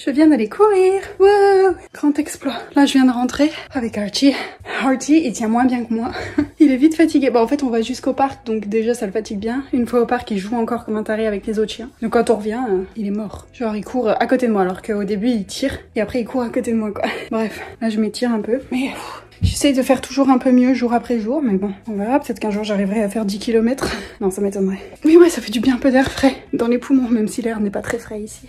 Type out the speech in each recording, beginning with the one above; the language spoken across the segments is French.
Je viens d'aller courir. Wow, grand exploit. Là, je viens de rentrer avec Archie. Archie, il tient moins bien que moi. Il est vite fatigué. Bon, en fait, on va jusqu'au parc, donc déjà, ça le fatigue bien. Une fois au parc, il joue encore comme un taré avec les autres chiens. Donc quand on revient, il est mort. Genre, il court à côté de moi, alors qu'au début, il tire, et après, il court à côté de moi, quoi. Bref, là, je m'étire un peu, mais... J'essaye de faire toujours un peu mieux jour après jour, mais bon, on verra. Peut-être qu'un jour j'arriverai à faire 10 km. Non, ça m'étonnerait. Mais ouais, ça fait du bien un peu d'air frais dans les poumons, même si l'air n'est pas très frais ici.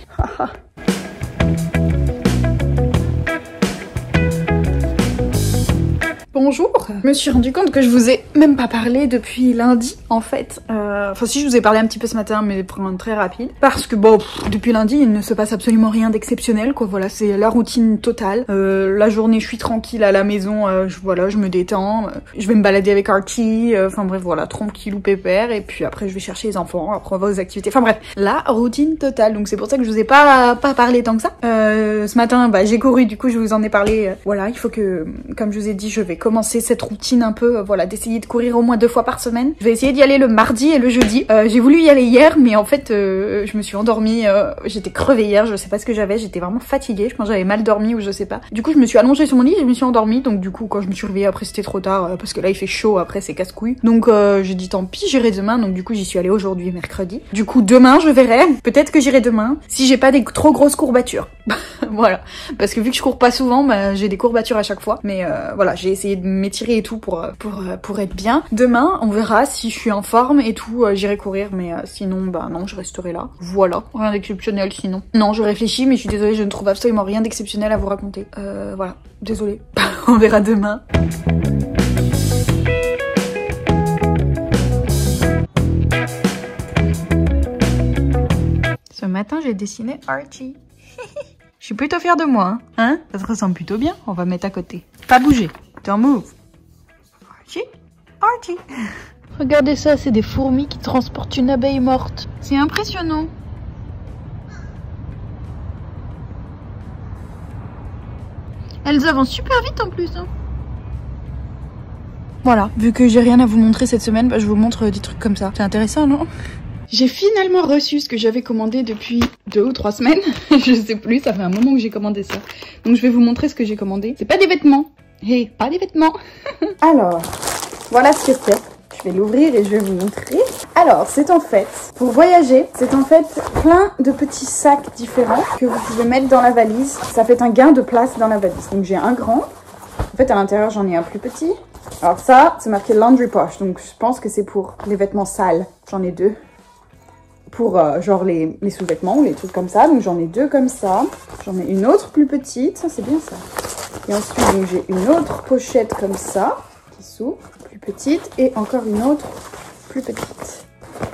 Bonjour. Je me suis rendu compte que je vous ai même pas parlé depuis lundi, en fait. Enfin, si, je vous ai parlé un petit peu ce matin, mais pour un très rapide. Parce que bon, depuis lundi, il ne se passe absolument rien d'exceptionnel, quoi. Voilà, c'est la routine totale. La journée, je suis tranquille à la maison. Voilà, je me détends. Je vais me balader avec Archie. Enfin bref, voilà, tranquille ou pépère. Et puis après, je vais chercher les enfants. Après, on va aux activités. Enfin bref, la routine totale. Donc c'est pour ça que je vous ai pas parlé tant que ça. Ce matin, bah, j'ai couru. Du coup, je vous en ai parlé. Voilà, il faut que, comme je vous ai dit, je vais commencer cette routine un peu, voilà, d'essayer de courir au moins 2 fois par semaine. Je vais essayer d'y aller le mardi et le jeudi. J'ai voulu y aller hier, mais en fait, je me suis endormie. J'étais crevée hier, je sais pas ce que j'avais. J'étais vraiment fatiguée. Je pense que j'avais mal dormi ou je sais pas. Du coup, je me suis allongée sur mon lit et je me suis endormie. Donc du coup, quand je me suis réveillée après, c'était trop tard parce que là, il fait chaud. Après, c'est casse-couille. Donc j'ai dit tant pis, j'irai demain. Donc du coup, j'y suis allée aujourd'hui, mercredi. Du coup, demain, je verrai. Peut-être que j'irai demain si j'ai pas des trop grosses courbatures. Voilà, parce que vu que je cours pas souvent, bah, j'ai des courbatures à chaque fois. Mais voilà, j'ai essayé de m'étirer et tout pour être bien. Demain, on verra si je suis en forme et tout, j'irai courir, mais sinon, bah non, je resterai là. Voilà, rien d'exceptionnel sinon. Non, je réfléchis, mais je suis désolée, je ne trouve absolument rien d'exceptionnel à vous raconter. Voilà, désolée. On verra demain. Ce matin, j'ai dessiné Archie. Je suis plutôt fière de moi, hein? Ça se ressemble plutôt bien. On va mettre à côté. Pas bouger. Don't move. Archie? Archie. Regardez ça, c'est des fourmis qui transportent une abeille morte. C'est impressionnant. Elles avancent super vite en plus, hein. Voilà, vu que j'ai rien à vous montrer cette semaine, bah, je vous montre des trucs comme ça. C'est intéressant, non? J'ai finalement reçu ce que j'avais commandé depuis 2 ou 3 semaines. Je sais plus, ça fait un moment que j'ai commandé ça. Donc je vais vous montrer ce que j'ai commandé. C'est pas des vêtements. Hey, pas des vêtements. Alors, voilà ce que c'est. Je vais l'ouvrir et je vais vous montrer. Alors, c'est en fait, pour voyager, c'est en fait plein de petits sacs différents que vous pouvez mettre dans la valise. Ça fait un gain de place dans la valise. Donc j'ai un grand. En fait, à l'intérieur, j'en ai un plus petit. Alors ça, c'est marqué laundry poche. Donc je pense que c'est pour les vêtements sales. J'en ai 2. Pour genre les sous-vêtements ou les trucs comme ça. Donc j'en ai 2 comme ça. J'en ai une autre plus petite. Ça, c'est bien ça. Et ensuite, j'ai une autre pochette comme ça, qui s'ouvre, plus petite. Et encore une autre plus petite.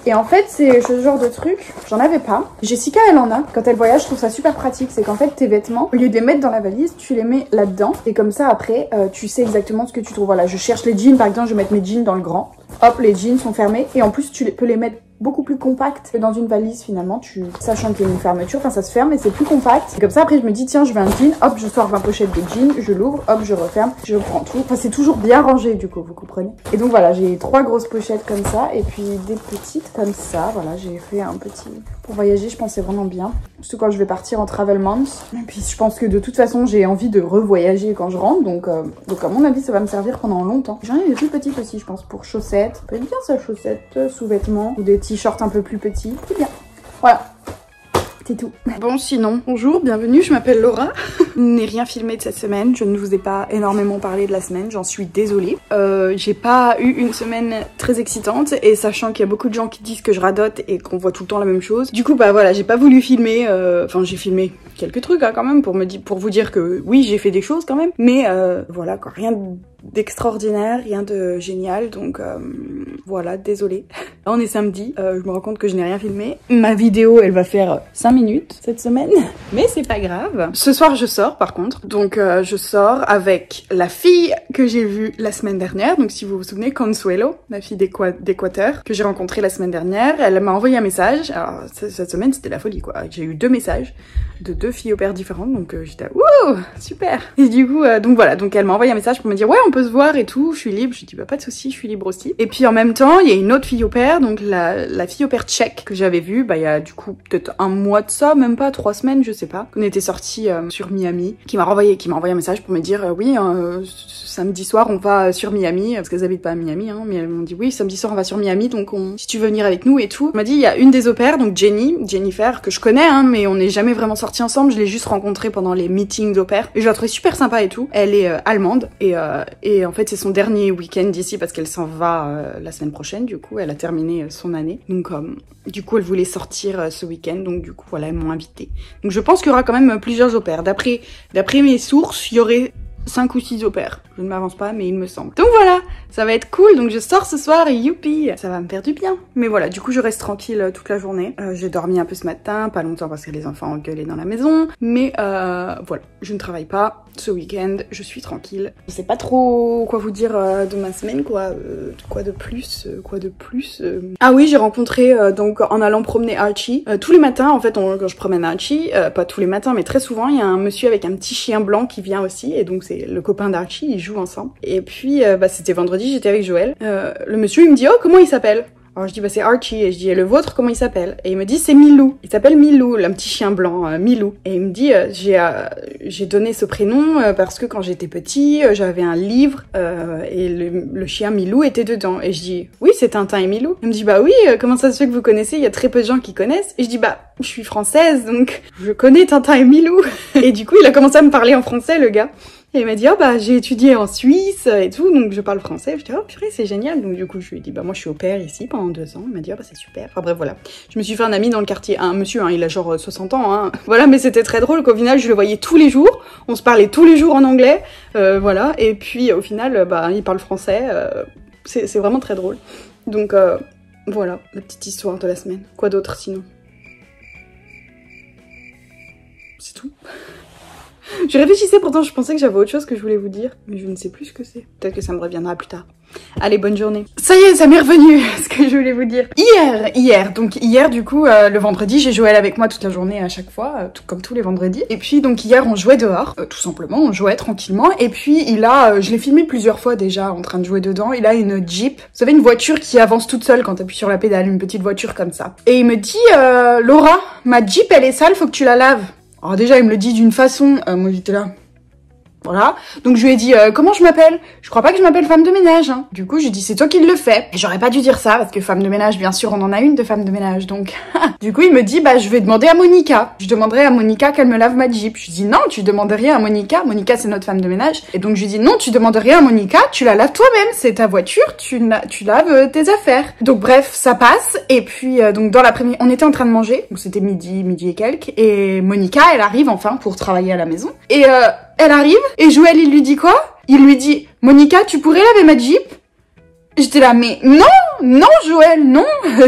Et en fait, c'est ce genre de truc, j'en avais pas. Jessica, elle en a. Quand elle voyage, je trouve ça super pratique. C'est qu'en fait, tes vêtements, au lieu de les mettre dans la valise, tu les mets là-dedans. Et comme ça, après, tu sais exactement ce que tu trouves. Voilà, je cherche les jeans, par exemple, je vais mettre mes jeans dans le grand. Hop, les jeans sont fermés. Et en plus, tu peux les mettre beaucoup plus compact que dans une valise finalement, sachant qu'il y a une fermeture, enfin ça se ferme et c'est plus compact. Et comme ça après je me dis tiens je veux un jean, hop je sors ma pochette de jean, je l'ouvre, hop je referme, je prends tout. Enfin c'est toujours bien rangé du coup, vous comprenez. Et donc voilà, j'ai 3 grosses pochettes comme ça et puis des petites comme ça. Voilà, j'ai fait un petit... Pour voyager je pense c'est vraiment bien. Surtout quand je vais partir en travel month. Et puis je pense que de toute façon j'ai envie de revoyager quand je rentre, donc à mon avis ça va me servir pendant longtemps. J'en ai des plus petites aussi je pense pour chaussettes. Ça peut être bien ça, chaussettes, sous-vêtements ou des t-shirts un peu plus petits. C'est bien. Voilà. C'est tout. Bon, sinon, bonjour, bienvenue, je m'appelle Laura. Je n'ai rien filmé de cette semaine, je ne vous ai pas énormément parlé de la semaine, j'en suis désolée. J'ai pas eu une semaine très excitante et sachant qu'il y a beaucoup de gens qui disent que je radote et qu'on voit tout le temps la même chose. Du coup, bah voilà, j'ai pas voulu filmer, enfin j'ai filmé quelques trucs hein, quand même pour vous dire que oui, j'ai fait des choses quand même. Mais voilà quoi, rien d'extraordinaire, rien de génial, donc voilà, désolée. Là on est samedi, je me rends compte que je n'ai rien filmé. Ma vidéo elle va faire 5 minutes cette semaine, mais c'est pas grave. Ce soir je sors par contre, donc je sors avec la fille que j'ai vue la semaine dernière. Donc si vous vous souvenez, Consuelo, la fille d'Équateur, que j'ai rencontrée la semaine dernière, elle m'a envoyé un message. Alors cette semaine c'était la folie quoi. J'ai eu 2 messages de 2 filles au pair différentes, donc j'étais wouh, super. Et du coup, donc voilà, donc elle m'a envoyé un message pour me dire ouais on peut se voir et tout, je suis libre. Je dis bah pas de souci, je suis libre aussi. Et puis en même temps, il y a une autre fille au pair, donc la fille au pair tchèque que j'avais vue, bah il y a du coup peut-être un mois de ça, même pas 3 semaines, je sais pas. On était sortis sur Miami, qui m'a envoyé un message pour me dire oui, samedi soir on va sur Miami, parce qu'elles habitent pas à Miami, hein, mais elles m'ont dit oui samedi soir on va sur Miami, donc si tu veux venir avec nous et tout. Elle m'a dit il y a une des au pairs, donc Jennifer, que je connais, hein, mais on n'est jamais vraiment sortis ensemble, je l'ai juste rencontrée pendant les meetings d'au pair, et je la trouvais super sympa et tout. Elle est allemande, et en fait c'est son dernier week-end d'ici, parce qu'elle s'en va la semaine prochaine, du coup elle a terminé son année, donc du coup elle voulait sortir ce week-end, donc du coup voilà, elles m'ont invitée. Donc je pense qu'il y aura quand même plusieurs au pairs. D'après mes sources, il y aurait 5 ou 6 au pair. Je ne m'avance pas, mais il me semble. Donc voilà, ça va être cool. Donc je sors ce soir et youpi, ça va me faire du bien. Mais voilà, du coup je reste tranquille toute la journée. J'ai dormi un peu ce matin, pas longtemps parce que les enfants ont gueulé dans la maison. Mais voilà, je ne travaille pas ce week-end, je suis tranquille. Je sais pas trop quoi vous dire de ma semaine, quoi. Quoi de plus. Ah oui, j'ai rencontré donc en allant promener Archie. Tous les matins, en fait, quand je promène Archie, pas tous les matins, mais très souvent, il y a un monsieur avec un petit chien blanc qui vient aussi. Et donc c'est le copain d'Archie, ils jouent ensemble. Et puis c'était vendredi, j'étais avec Joël. Le monsieur il me dit oh comment il s'appelle? Alors je dis bah c'est Archie, et je dis et le vôtre comment il s'appelle? Et il me dit c'est Milou. Il s'appelle Milou, un petit chien blanc, Milou. Et il me dit j'ai donné ce prénom parce que quand j'étais petit j'avais un livre et le chien Milou était dedans. Et je dis oui c'est Tintin et Milou. Il me dit bah oui comment ça se fait que vous connaissez? Il y a très peu de gens qui connaissent. Et je dis bah je suis française donc je connais Tintin et Milou. Et du coup il a commencé à me parler en français le gars. Et il m'a dit, oh bah j'ai étudié en Suisse et tout, donc je parle français. Je dis, oh purée, c'est génial. Donc du coup, je lui ai dit, bah moi je suis au pair ici pendant 2 ans. Il m'a dit, oh bah c'est super. Enfin bref, voilà. Je me suis fait un ami dans le quartier. Un monsieur, hein, il a genre 60 ans. Hein. Voilà, mais c'était très drôle qu'au final, je le voyais tous les jours. On se parlait tous les jours en anglais. Voilà. Et puis au final, bah il parle français. C'est vraiment très drôle. Donc voilà, la petite histoire de la semaine. Quoi d'autre sinon? C'est tout. Je réfléchissais, pourtant je pensais que j'avais autre chose que je voulais vous dire, mais je ne sais plus ce que c'est. Peut-être que ça me reviendra plus tard. Allez, bonne journée. Ça y est, ça m'est revenu, ce que je voulais vous dire. Hier, du coup, le vendredi, j'ai Joël avec moi toute la journée à chaque fois, comme tous les vendredis. Et puis, donc hier, on jouait dehors, tout simplement, on jouait tranquillement. Et puis, il a, je l'ai filmé plusieurs fois déjà en train de jouer dedans, il a une Jeep. Vous savez, une voiture qui avance toute seule quand t'appuies sur la pédale, une petite voiture comme ça. Et il me dit, Laura, ma Jeep, elle est sale, faut que tu la laves. Alors déjà, il me le dit d'une façon, moi j'étais là, voilà. Donc je lui ai dit, comment je m'appelle? Je crois pas que je m'appelle femme de ménage, hein. Du coup, j'ai dit, c'est toi qui le fais. Et j'aurais pas dû dire ça, parce que femme de ménage, bien sûr, on en a une de femme de ménage, donc... Du coup, il me dit, bah je vais demander à Monica. Je demanderai à Monica qu'elle me lave ma Jeep. Je lui dis, non, tu demandes rien à Monica. Monica, c'est notre femme de ménage. Et donc je lui dis, non, tu demandes rien à Monica, tu la laves toi-même. C'est ta voiture, tu laves tes affaires. Donc bref, ça passe. Et puis, donc dans l'après-midi, on était en train de manger. Donc c'était midi et quelques. Et Monica, elle arrive enfin pour travailler à la maison. Et elle arrive, et Joël, il lui dit quoi? Il lui dit, Monica, tu pourrais laver ma Jeep? J'étais là, mais non Joël, non,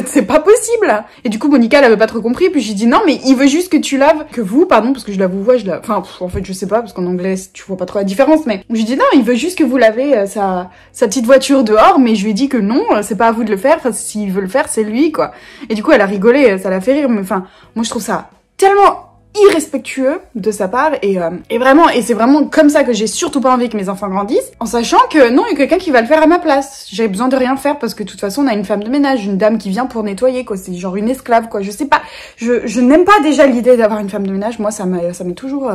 c'est pas possible. Et du coup, Monica, elle avait pas trop compris, puis j'ai dit non, mais il veut juste que tu laves, parce que je la vous vois, enfin, en fait, je sais pas, parce qu'en anglais, tu vois pas trop la différence, mais je lui dis non, il veut juste que vous lavez sa petite voiture dehors, mais je lui ai dit que non, c'est pas à vous de le faire, enfin, s'il veut le faire, c'est lui, quoi. Et du coup, elle a rigolé, ça l'a fait rire, mais enfin, moi, je trouve ça tellement irrespectueux de sa part et vraiment, et c'est vraiment comme ça que j'ai surtout pas envie que mes enfants grandissent, en sachant que non, il y a quelqu'un qui va le faire à ma place. J'ai besoin de rien faire parce que de toute façon on a une femme de ménage, une dame qui vient pour nettoyer, quoi. C'est genre une esclave, quoi. Je sais pas, je n'aime pas déjà l'idée d'avoir une femme de ménage. Moi ça m'est toujours,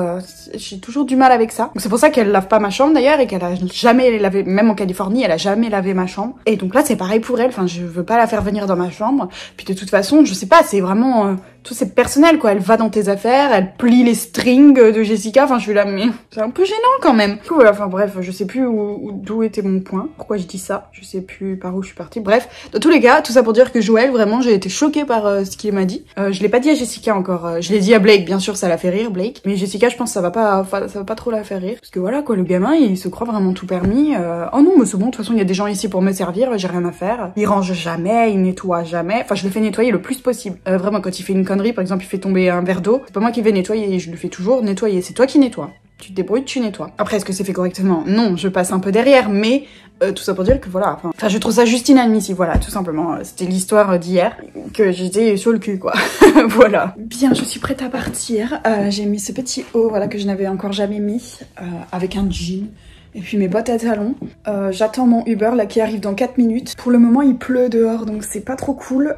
j'ai toujours du mal avec ça. Donc c'est pour ça qu'elle lave pas ma chambre d'ailleurs, et qu'elle a jamais lavé, même en Californie, elle a jamais lavé ma chambre. Et donc là c'est pareil pour elle, enfin je veux pas la faire venir dans ma chambre. Puis de toute façon, je sais pas, c'est vraiment tout c'est personnel, quoi. Elle va dans tes affaires, elle plie les strings de Jessica, enfin je suis là, mais c'est un peu gênant quand même. Du coup, voilà, enfin bref, je sais plus d'où était mon point, pourquoi je dis ça, je sais plus par où je suis partie. Bref, dans tous les cas, tout ça pour dire que Joël, vraiment, j'ai été choquée par ce qu'il m'a dit. Je l'ai pas dit à Jessica encore, je l'ai dit à Blake, bien sûr, ça l'a fait rire, Blake. Mais Jessica, je pense que ça va pas trop la faire rire. Parce que voilà, quoi, le gamin, il se croit vraiment tout permis. Oh non, mais c'est bon, de toute façon, il y a des gens ici pour me servir, j'ai rien à faire. Il range jamais, il nettoie jamais. Enfin, je le fais nettoyer le plus possible. Vraiment, quand il fait une connerie, par exemple, il fait tomber un verre d'eau, c'est pas moi qui vais nettoyer, je le fais toujours nettoyer, c'est toi qui nettoies. tu te débrouilles, tu nettoies. Après, est-ce que c'est fait correctement? Non, je passe un peu derrière, mais tout ça pour dire que voilà, enfin je trouve ça juste inadmissible, voilà, tout simplement. C'était l'histoire d'hier, que j'étais sur le cul, quoi. Voilà. Bien, je suis prête à partir. J'ai mis ce petit haut, voilà, que je n'avais encore jamais mis, avec un jean. Et puis mes bottes à talons. J'attends mon Uber là qui arrive dans 4 minutes. Pour le moment il pleut dehors donc c'est pas trop cool.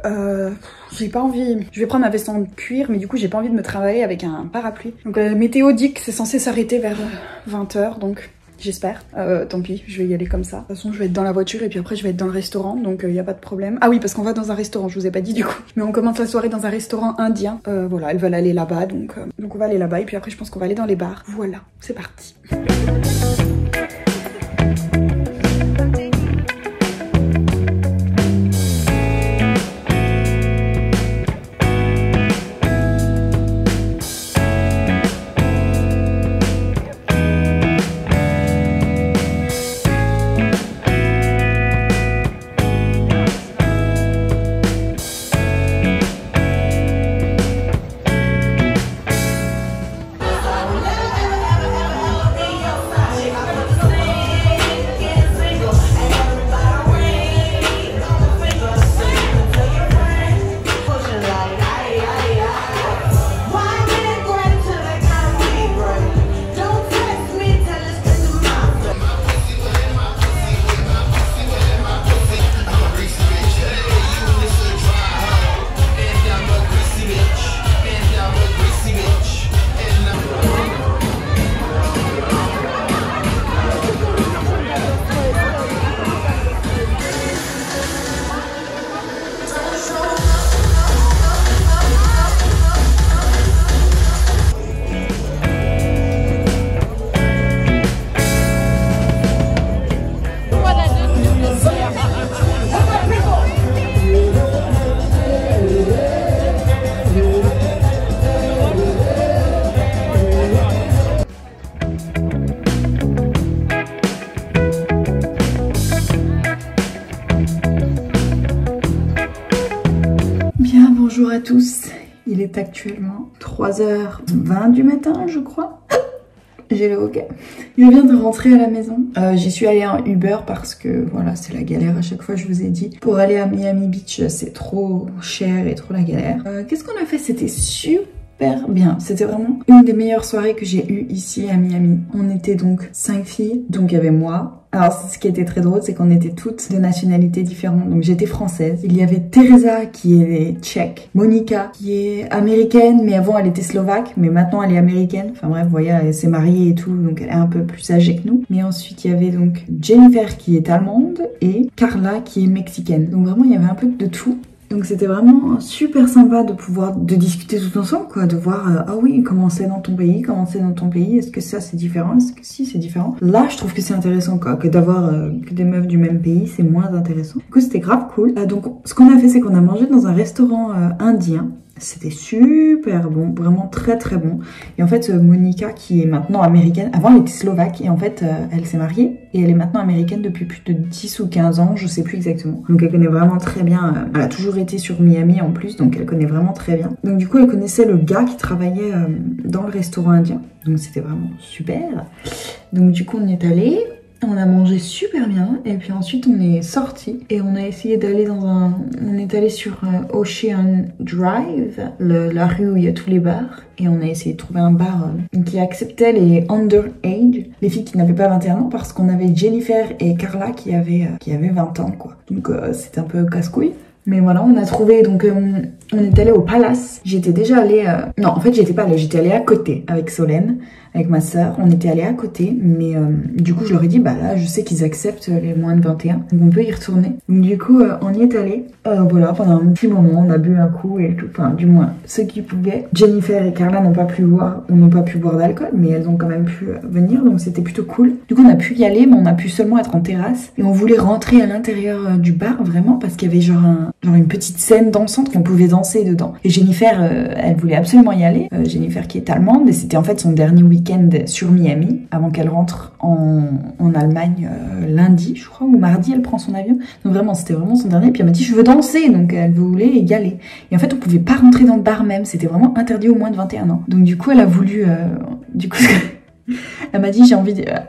J'ai pas envie. Je vais prendre ma veste en cuir mais du coup j'ai pas envie de me travailler avec un parapluie. Donc météo dit que c'est censé s'arrêter vers 20 h donc j'espère. Tant pis, je vais y aller comme ça. De toute façon je vais être dans la voiture et puis après je vais être dans le restaurant donc y a pas de problème. Ah oui parce qu'on va dans un restaurant, je vous ai pas dit du coup. Mais on commence la soirée dans un restaurant indien. Voilà, elles veulent aller là-bas donc on va aller là-bas et puis après je pense qu'on va aller dans les bars. Voilà, c'est parti. Bonjour à tous, il est actuellement 3h20 du matin je crois. J'ai le hockey. Je viens de rentrer à la maison. J'y suis allée en Uber parce que voilà c'est la galère à chaque fois je vous ai dit. Pour aller à Miami Beach c'est trop cher et trop la galère. Qu'est-ce qu'on a fait? C'était super bien. C'était vraiment une des meilleures soirées que j'ai eues ici à Miami. On était donc 5 filles, donc il y avait moi. Alors ce qui était très drôle c'est qu'on était toutes de nationalités différentes. Donc j'étais française, il y avait Teresa qui est tchèque, Monica qui est américaine mais avant elle était slovaque mais maintenant elle est américaine. Enfin bref vous voyez elle s'est mariée et tout donc elle est un peu plus âgée que nous. Mais ensuite il y avait donc Jennifer qui est allemande et Carla qui est mexicaine. Donc vraiment il y avait un peu de tout. Donc c'était vraiment super sympa de pouvoir discuter tout ensemble quoi, de voir ah oui comment c'est dans ton pays, est-ce que ça c'est différent, est-ce que si c'est différent. Là je trouve que c'est intéressant quoi, que d'avoir que des meufs du même pays c'est moins intéressant. Du coup c'était grave cool. Donc ce qu'on a fait c'est qu'on a mangé dans un restaurant indien. C'était super bon, vraiment très très bon. Et en fait Monica qui est maintenant américaine, avant elle était slovaque et en fait elle s'est mariée et elle est maintenant américaine depuis plus de 10 ou 15 ans, je sais plus exactement. Donc elle connaît vraiment très bien, elle a toujours été sur Miami en plus donc elle connaît vraiment très bien. Donc du coup elle connaissait le gars qui travaillait dans le restaurant indien. Donc c'était vraiment super. Donc du coup on y est allé. On a mangé super bien et puis ensuite on est sorti et on a essayé d'aller dans un... On est allé sur Ocean Drive, la rue où il y a tous les bars et on a essayé de trouver un bar qui acceptait les underage, les filles qui n'avaient pas 21 ans parce qu'on avait Jennifer et Carla qui avaient 20 ans quoi. Donc c'était un peu casse-couille. Mais voilà, on a trouvé, donc on est allé au Palace. J'étais déjà allée... Non, en fait, j'étais pas allée, j'étais allée à côté avec Solène, avec ma sœur. On était allés à côté, mais du coup, je leur ai dit, bah là, je sais qu'ils acceptent les moins de 21, donc on peut y retourner. Donc du coup, on y est allé. Voilà, pendant un petit moment, on a bu un coup et tout. Enfin, du moins, ceux qui pouvaient. Jennifer et Carla n'ont pas pu boire d'alcool, mais elles ont quand même pu venir, donc c'était plutôt cool. Du coup, on a pu y aller, mais on a pu seulement être en terrasse. Et on voulait rentrer à l'intérieur du bar, vraiment, parce qu'il y avait genre une petite scène dansante qu'on pouvait danser dedans. Et Jennifer, elle voulait absolument y aller. Jennifer qui est allemande, et c'était en fait son dernier week-end sur Miami, avant qu'elle rentre en Allemagne lundi, je crois, ou mardi, elle prend son avion. Donc vraiment, c'était vraiment son dernier. Et puis elle m'a dit, je veux danser, donc elle voulait y aller. Et en fait, on pouvait pas rentrer dans le bar même, c'était vraiment interdit aux moins de 21 ans. Donc du coup, elle a voulu... Elle m'a dit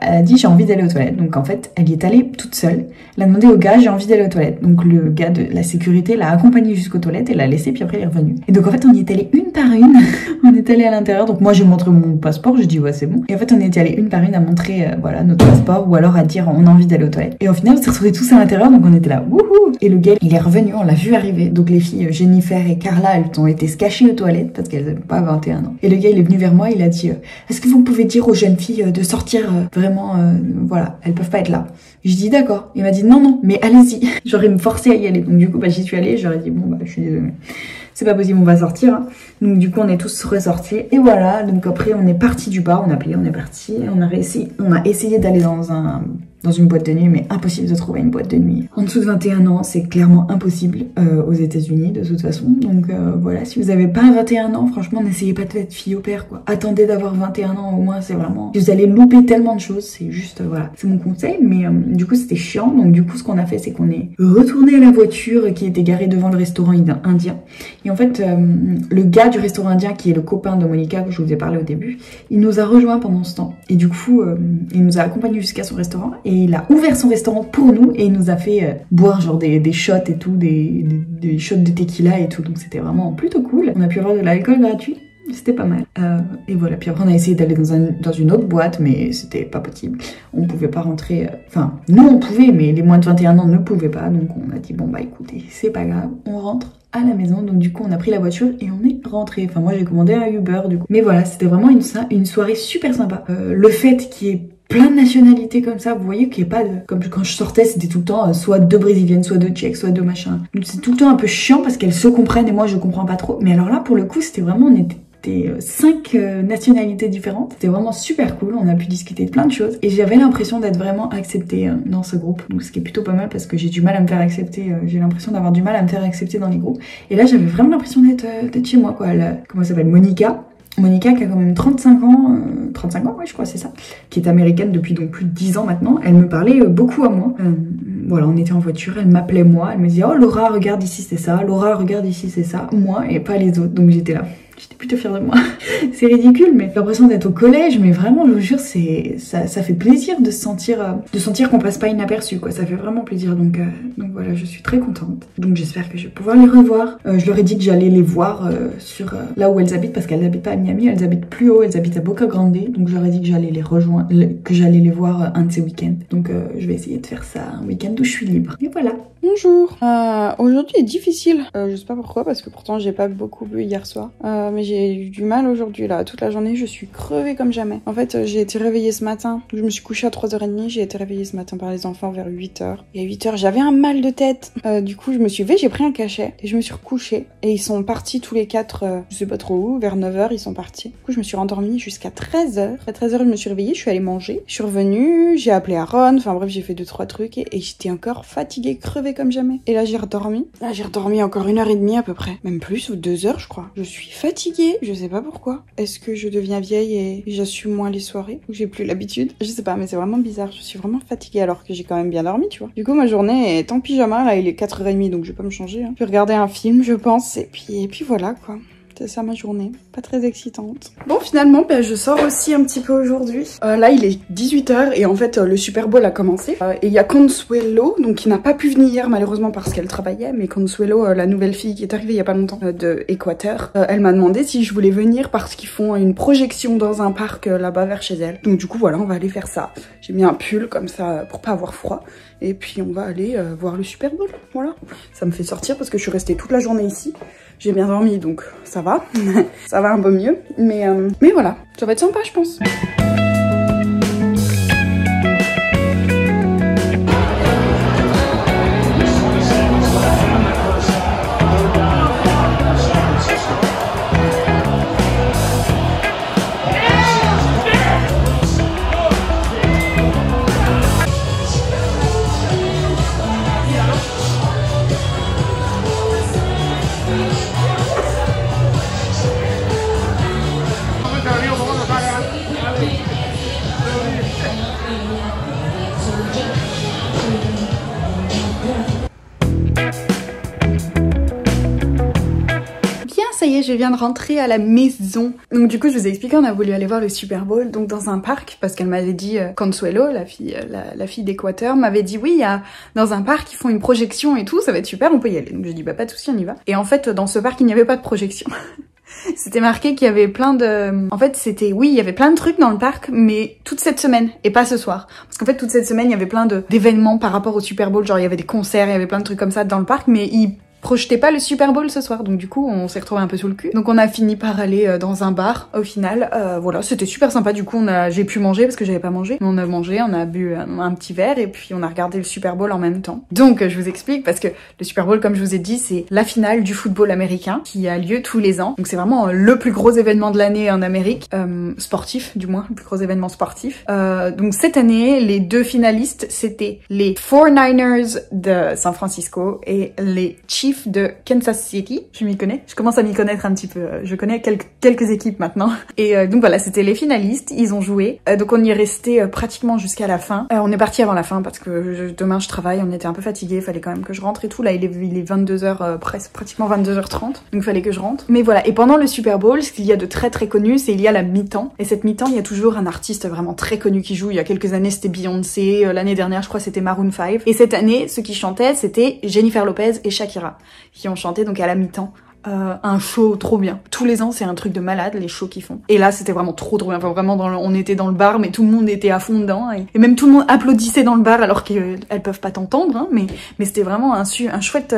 elle a dit j'ai envie d'aller aux toilettes. Donc en fait, elle y est allée toute seule. Elle a demandé au gars j'ai envie d'aller aux toilettes. Donc le gars de la sécurité l'a accompagnée jusqu'aux toilettes et l'a laissée puis après elle est revenue. Et donc en fait on y est allé une par une. On est allé à l'intérieur. Donc moi j'ai montré mon passeport, j'ai dit ouais c'est bon. Et en fait on est allé une par une à montrer voilà notre passeport ou alors à dire on a envie d'aller aux toilettes. Et au final on s'est retrouvés tous à l'intérieur donc on était là wouhou. Et le gars il est revenu, on l'a vu arriver. Donc les filles Jennifer et Carla elles ont été se cacher aux toilettes parce qu'elles n'avaient pas 21 ans. Et le gars il est venu vers moi, il a dit est-ce que vous pouvez dire aux jeunes filles de sortir vraiment voilà, elles peuvent pas être là. Je dis d'accord. Il m'a dit non mais allez-y. Genre il me forçait à y aller. Donc du coup j'y suis allée, j'aurais dit bon je suis désolée. C'est pas possible, on va sortir. Hein. Donc du coup on est tous ressortis. Et voilà, donc après on est parti du bar, on a payé, on est parti. On a essayé d'aller dans une boîte de nuit, mais impossible de trouver une boîte de nuit. En dessous de 21 ans, c'est clairement impossible aux États-Unis de toute façon. Donc voilà, si vous avez pas 21 ans, franchement, n'essayez pas d'être fille au père, quoi. Attendez d'avoir 21 ans au moins, c'est vraiment... Vous allez louper tellement de choses, c'est juste, voilà. C'est mon conseil, mais du coup, c'était chiant. Donc du coup, ce qu'on a fait, c'est qu'on est retourné à la voiture qui était garée devant le restaurant indien. Et en fait, le gars du restaurant indien, qui est le copain de Monica, que je vous ai parlé au début, il nous a rejoints pendant ce temps. Et du coup, il nous a accompagnés jusqu'à son restaurant. Et il a ouvert son restaurant pour nous et il nous a fait boire genre des shots et tout, des shots de tequila et tout. Donc c'était vraiment plutôt cool. On a pu avoir de l'alcool gratuit. C'était pas mal. Et voilà, puis après on a essayé d'aller dans une autre boîte, mais c'était pas possible. On pouvait pas rentrer... Enfin, nous on pouvait, mais les moins de 21 ans ne pouvaient pas. Donc on a dit, bon bah écoutez, c'est pas grave, on rentre à la maison. Donc du coup on a pris la voiture et on est rentré. Enfin moi j'ai commandé un Uber du coup. Mais voilà, c'était vraiment une soirée super sympa. Le fait qu'il y ait plein de nationalités comme ça, vous voyez qu'il n'y a pas de... Comme quand je sortais, c'était tout le temps soit deux brésiliennes, soit deux tchèques, soit deux machins. Donc c'est tout le temps un peu chiant parce qu'elles se comprennent et moi je comprends pas trop. Mais alors là, pour le coup, c'était vraiment... On était 5 nationalités différentes. C'était vraiment super cool, on a pu discuter de plein de choses et j'avais l'impression d'être vraiment acceptée dans ce groupe, donc ce qui est plutôt pas mal parce que j'ai du mal à me faire accepter, j'ai l'impression d'avoir du mal à me faire accepter dans les groupes et là j'avais vraiment l'impression d'être chez moi quoi. Comment elle s'appelle, Monica qui a quand même 35 ans, 35 ans ouais je crois c'est ça, qui est américaine depuis donc plus de 10 ans maintenant. Elle me parlait beaucoup à moi. Voilà, on était en voiture, elle m'appelait moi, elle me disait oh Laura regarde ici c'est ça, Laura regarde ici c'est ça, moi et pas les autres, donc j'étais là. J'étais plutôt fière de moi. C'est ridicule, mais j'ai l'impression d'être au collège, mais vraiment, je vous jure, ça fait plaisir de sentir qu'on passe pas inaperçu, quoi. Ça fait vraiment plaisir, donc voilà, je suis très contente. Donc j'espère que je vais pouvoir les revoir. Je leur ai dit que j'allais les voir sur là où elles habitent, parce qu'elles habitent pas à Miami, elles habitent plus haut, elles habitent à Boca Grande, donc je leur ai dit que j'allais les rejoindre, que j'allais les voir un de ces week-ends. Donc je vais essayer de faire ça un week-end où je suis libre. Et voilà. Bonjour. Aujourd'hui est difficile. Je sais pas pourquoi, parce que pourtant j'ai pas beaucoup bu hier soir. Mais j'ai eu du mal aujourd'hui là. Toute la journée, je suis crevée comme jamais. En fait, j'ai été réveillée ce matin. Je me suis couchée à 3h30. J'ai été réveillée ce matin par les enfants vers 8h. Et à 8h, j'avais un mal de tête. Du coup, je me suis levée, j'ai pris un cachet et je me suis recouchée. Et ils sont partis tous les 4, je sais pas trop où, vers 9h, ils sont partis. Du coup, je me suis rendormie jusqu'à 13h. À 13h, je me suis réveillée, je suis allée manger. Je suis revenue, j'ai appelé Aaron. Enfin bref, j'ai fait 2-3 trucs et j'étais encore fatiguée, crevée comme jamais. Et là, j'ai redormi. Là, j'ai redormi encore 1h30 à peu près. Même plus, ou 2h, je crois. Je suis fatiguée. Je sais pas pourquoi. Est-ce que je deviens vieille et j'assume moins les soirées ou j'ai plus l'habitude? Je sais pas, mais c'est vraiment bizarre. Je suis vraiment fatiguée alors que j'ai quand même bien dormi, tu vois. Du coup, ma journée est en pyjama. Là, il est 4h30, donc je vais pas me changer. Je vais regarder un film, je pense. Et puis voilà, quoi. C'est ça ma journée, pas très excitante. Bon finalement je sors aussi un petit peu aujourd'hui. Là il est 18h et en fait le Super Bowl a commencé. Et il y a Consuelo, donc qui n'a pas pu venir hier malheureusement parce qu'elle travaillait. Mais Consuelo, la nouvelle fille qui est arrivée il y a pas longtemps de Équateur, elle m'a demandé si je voulais venir parce qu'ils font une projection dans un parc là-bas vers chez elle. Donc du coup voilà, on va aller faire ça. J'ai mis un pull comme ça pour pas avoir froid. Et puis on va aller voir le Super Bowl, voilà. Ça me fait sortir parce que je suis restée toute la journée ici. J'ai bien dormi donc ça va, ça va un peu mieux. Mais voilà, ça va être sympa je pense. je viens de rentrer à la maison. Donc du coup, je vous ai expliqué, on a voulu aller voir le Super Bowl, donc dans un parc, parce qu'elle m'avait dit, Consuelo, la fille d'Équateur, m'avait dit oui, il y a dans un parc, ils font une projection et tout, ça va être super, on peut y aller. Donc je dis bah pas de souci, on y va. Et en fait, dans ce parc, il n'y avait pas de projection. C'était marqué qu'il y avait plein de... En fait, c'était... Oui, il y avait plein de trucs dans le parc, mais toute cette semaine, et pas ce soir. Parce qu'en fait, toute cette semaine, il y avait plein d'événements par rapport au Super Bowl, genre il y avait des concerts, il y avait plein de trucs comme ça dans le parc, mais ils projetait pas le Super Bowl ce soir, donc du coup on s'est retrouvé un peu sous le cul. Donc on a fini par aller dans un bar au final. Voilà, c'était super sympa. Du coup j'ai pu manger parce que j'avais pas mangé. On a mangé, on a bu un petit verre et puis on a regardé le Super Bowl en même temps. Donc je vous explique parce que le Super Bowl, comme je vous ai dit, c'est la finale du football américain qui a lieu tous les ans. Donc c'est vraiment le plus gros événement de l'année en Amérique, sportif du moins, le plus gros événement sportif. Donc cette année, les deux finalistes c'était les 49ers de San Francisco et les Chiefs de Kansas City. Je m'y connais, je commence à m'y connaître un petit peu, je connais quelques équipes maintenant. Et donc voilà, c'était les finalistes, ils ont joué, donc on y est resté pratiquement jusqu'à la fin. On est parti avant la fin parce que demain je travaille, on était un peu fatigués, fallait quand même que je rentre et tout. Là il est 22h, pratiquement 22h30, donc fallait que je rentre. Mais voilà, et pendant le Super Bowl, ce qu'il y a de très très connu, c'est il y a la mi-temps, et cette mi-temps il y a toujours un artiste vraiment très connu qui joue. Il y a quelques années c'était Beyoncé, l'année dernière je crois c'était Maroon 5, et cette année ceux qui chantaient c'était Jennifer Lopez et Shakira qui ont chanté donc à la mi-temps. Un show trop bien. Tous les ans, c'est un truc de malade, les shows qu'ils font. Et là, c'était vraiment trop bien. Enfin, vraiment, on était dans le bar, mais tout le monde était à fond dedans. Et même tout le monde applaudissait dans le bar, alors qu'elles peuvent pas t'entendre, hein, mais c'était vraiment un chouette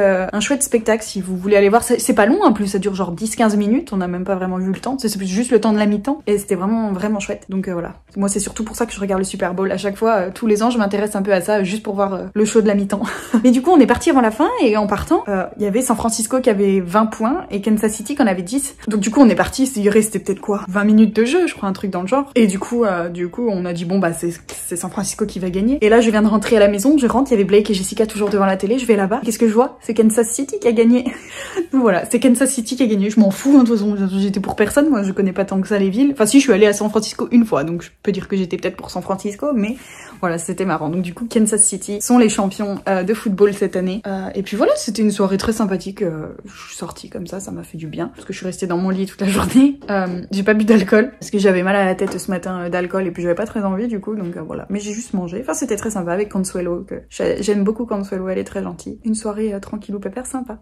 spectacle, si vous voulez aller voir. C'est pas long, en plus, ça dure genre 10-15 minutes. On n'a même pas vraiment vu le temps. C'est juste le temps de la mi-temps. Et c'était vraiment, vraiment chouette. Donc voilà. Moi, c'est surtout pour ça que je regarde le Super Bowl. À chaque fois, tous les ans, je m'intéresse un peu à ça, juste pour voir le show de la mi-temps. Mais du coup, on est parti avant la fin, et en partant, il y avait San Francisco qui avait 20 points, et Kansas City qu'on avait 10. Donc du coup on est parti, il restait peut-être quoi 20 minutes de jeu, je crois, un truc dans le genre. Et du coup on a dit bon bah c'est San Francisco qui va gagner. Et là je viens de rentrer à la maison, je rentre, il y avait Blake et Jessica toujours devant la télé, je vais là-bas. Qu'est-ce que je vois? C'est Kansas City qui a gagné. Donc voilà, c'est Kansas City qui a gagné. Je m'en fous, hein, de toute façon, j'étais pour personne, moi je connais pas tant que ça les villes. Enfin si, je suis allée à San Francisco une fois, donc je peux dire que j'étais peut-être pour San Francisco, mais voilà, c'était marrant. Donc du coup Kansas City sont les champions de football cette année. Et puis voilà, c'était une soirée très sympathique. Je suis sortie comme ça m'a fait du bien parce que je suis restée dans mon lit toute la journée. J'ai pas bu d'alcool parce que j'avais mal à la tête ce matin d'alcool et puis j'avais pas très envie du coup, donc voilà. Mais j'ai juste mangé. Enfin c'était très sympa avec Consuelo, que j'aime beaucoup Consuelo, elle est très gentille. Une soirée tranquillou pépère sympa.